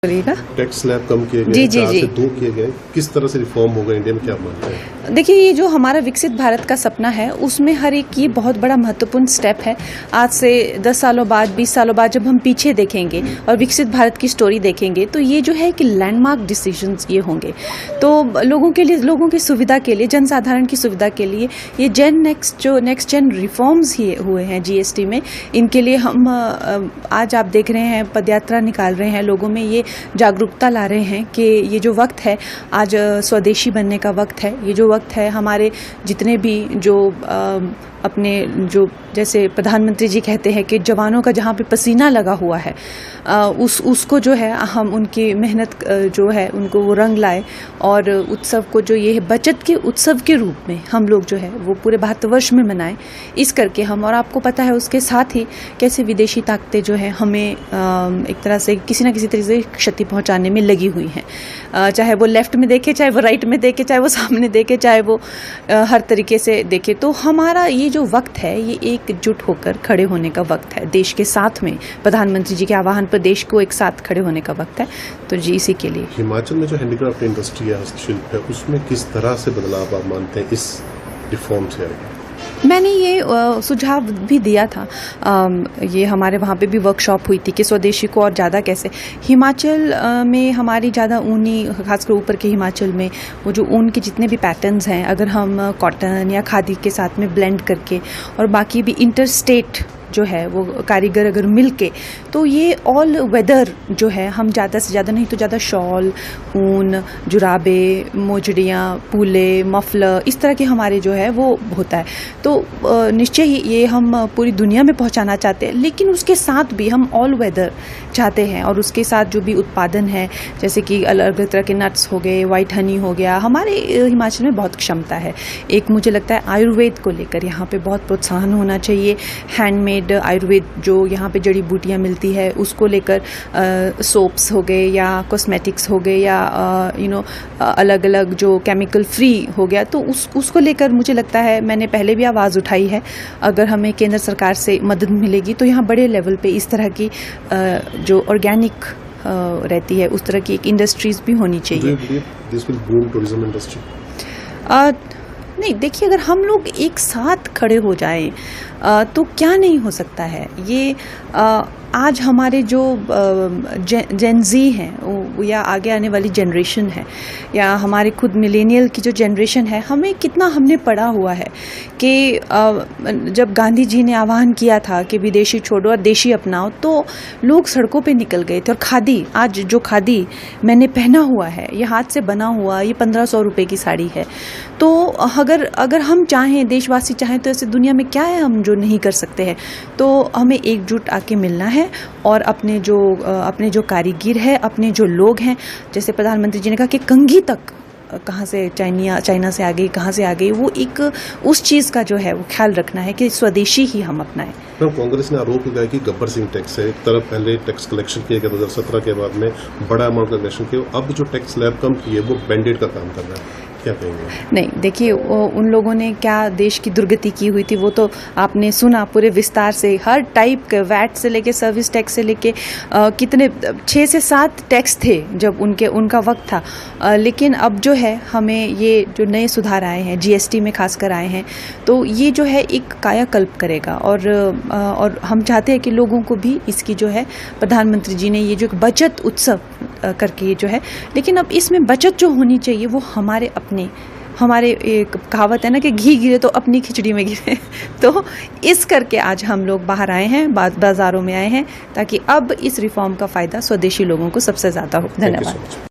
Tax slab कम किए गए, जी जी 4 जी से 2 किए गए, किस तरह से रिफॉर्म होगा इंडिया में, क्या आप मानते हैं? देखिए, ये जो हमारा विकसित भारत का सपना है उसमें हर एक ये बहुत बड़ा महत्वपूर्ण स्टेप है। आज से 10 सालों बाद, 20 सालों बाद जब हम पीछे देखेंगे और विकसित भारत की स्टोरी देखेंगे तो ये जो है कि लैंडमार्क डिसीजंस ये होंगे। तो लोगों के लिए, लोगों की सुविधा के लिए, जनसाधारण की सुविधा के लिए ये नेक्स्ट जेन रिफॉर्म्स ही हुए हैं जीएसटी में। इनके लिए हम आज आप देख रहे हैं पदयात्रा निकाल रहे हैं, लोगों में ये जागरूकता ला रहे हैं कि ये जो वक्त है आज स्वदेशी बनने का वक्त है। ये जो वक्त है हमारे जितने भी जो अपने जो जैसे प्रधानमंत्री जी कहते हैं कि जवानों का जहाँ पे पसीना लगा हुआ है उसको जो है हम उनकी मेहनत जो है उनको वो रंग लाए और उत्सव को जो ये बचत के उत्सव के रूप में हम लोग जो है वो पूरे भारतवर्ष में मनाएं। इस करके हम, और आपको पता है उसके साथ ही कैसे विदेशी ताकतें जो है हमें एक तरह से किसी न किसी तरह से क्षति पहुंचाने में लगी हुई हैं, चाहे वो लेफ्ट में देखे, चाहे वो राइट में देखे, चाहे वो सामने देखे, चाहे वो हर तरीके से देखे। तो हमारा ये जो वक्त है ये एकजुट होकर खड़े होने का वक्त है, देश के साथ में प्रधानमंत्री जी के आह्वान पर देश को एक साथ खड़े होने का वक्त है। तो जी इसी के लिए हिमाचल में जो हैंडीक्राफ्ट इंडस्ट्री है, हस्तशिल्प है, उसमें किस तरह से बदलाव आप मानते हैं इस रिफॉर्म से आएगा? मैंने ये सुझाव भी दिया था, ये हमारे वहाँ पे भी वर्कशॉप हुई थी कि स्वदेशी को और ज़्यादा कैसे। हिमाचल में हमारी ज़्यादा ऊनी, खासकर ऊपर के हिमाचल में वो जो ऊन के जितने भी पैटर्न्स हैं, अगर हम कॉटन या खादी के साथ में ब्लेंड करके और बाकी भी इंटर स्टेट जो है वो कारीगर अगर मिल के, तो ये ऑल वेदर जो है हम ज़्यादा से ज़्यादा, नहीं तो ज़्यादा शॉल, ऊन, जुराबे, मोजड़ियाँ, पूले, मफलर, इस तरह के हमारे जो है वो होता है। तो निश्चय ही ये हम पूरी दुनिया में पहुंचाना चाहते हैं, लेकिन उसके साथ भी हम ऑल वेदर चाहते हैं और उसके साथ जो भी उत्पादन है जैसे कि अलग अलग तरह के नट्स हो गए, वाइट हनी हो गया, हमारे हिमाचल में बहुत क्षमता है। एक मुझे लगता है आयुर्वेद को लेकर यहाँ पे बहुत प्रोत्साहन होना चाहिए। हैंडमेड आयुर्वेद जो यहाँ पे जड़ी बूटियाँ मिलती है उसको लेकर सोप्स हो गए या कॉस्मेटिक्स हो गए या अलग अलग जो केमिकल फ्री हो गया, तो उसको लेकर मुझे लगता है, मैंने पहले भी आवाज़ उठाई है, अगर हमें केंद्र सरकार से मदद मिलेगी तो यहाँ बड़े लेवल पे इस तरह की जो ऑर्गेनिक रहती है उस तरह की एक इंडस्ट्रीज भी होनी चाहिए। This will boom tourism industry? नहीं, देखिए, अगर हम लोग एक साथ खड़े हो जाएं तो क्या नहीं हो सकता है। ये आज हमारे जो जेनजी हैं या आगे आने वाली जनरेशन है या हमारे खुद मिलेनियल की जो जनरेशन है, हमें कितना हमने पढ़ा हुआ है कि जब गांधी जी ने आह्वान किया था कि विदेशी छोड़ो और देशी अपनाओ, तो लोग सड़कों पे निकल गए थे। और खादी, आज जो खादी मैंने पहना हुआ है, ये हाथ से बना हुआ, ये 1500 रुपये की साड़ी है। तो अगर हम चाहें, देशवासी चाहें, तो ऐसे दुनिया में क्या है हम जो नहीं कर सकते हैं। तो हमें एकजुट आके मिलना है और अपने जो कारीगर है, अपने जो लोग हैं, जैसे प्रधानमंत्री जी ने कहा कि कंघी तक कहाँ से चाइना से आ गई, कहाँ से आ गई, वो एक उस चीज़ का जो है वो ख्याल रखना है कि स्वदेशी ही हम अपनाएं। कांग्रेस ने आरोप लगाया कि गब्बर सिंह टैक्स है, एक तरफ पहले टैक्स कलेक्शन किया गया 2017 के बाद में बड़ा अमाउंट का कलेक्शन किया, अब जो टैक्स स्लैब कम किए वो बैंडेड का काम कर रहा है, क्या कहेंगे? नहीं, देखिए, उन लोगों ने क्या देश की दुर्गति की हुई थी वो तो आपने सुना पूरे विस्तार से। हर टाइप के वैट से लेके सर्विस टैक्स से लेके कितने 6 से 7 टैक्स थे जब उनका वक्त था। लेकिन अब जो है हमें ये जो नए सुधार आए हैं, जीएसटी में खासकर आए हैं, तो ये जो है एक कायाकल्प करेगा और हम चाहते हैं कि लोगों को भी इसकी जो है, प्रधानमंत्री जी ने ये जो बचत उत्सव करके जो है, लेकिन अब इसमें बचत जो होनी चाहिए वो हमारे एक कहावत है ना कि घी गिरे तो अपनी खिचड़ी में गिरे। तो इस करके आज हम लोग बाहर आए हैं, बाजारों में आए हैं, ताकि अब इस रिफॉर्म का फ़ायदा स्वदेशी लोगों को सबसे ज़्यादा हो। धन्यवाद।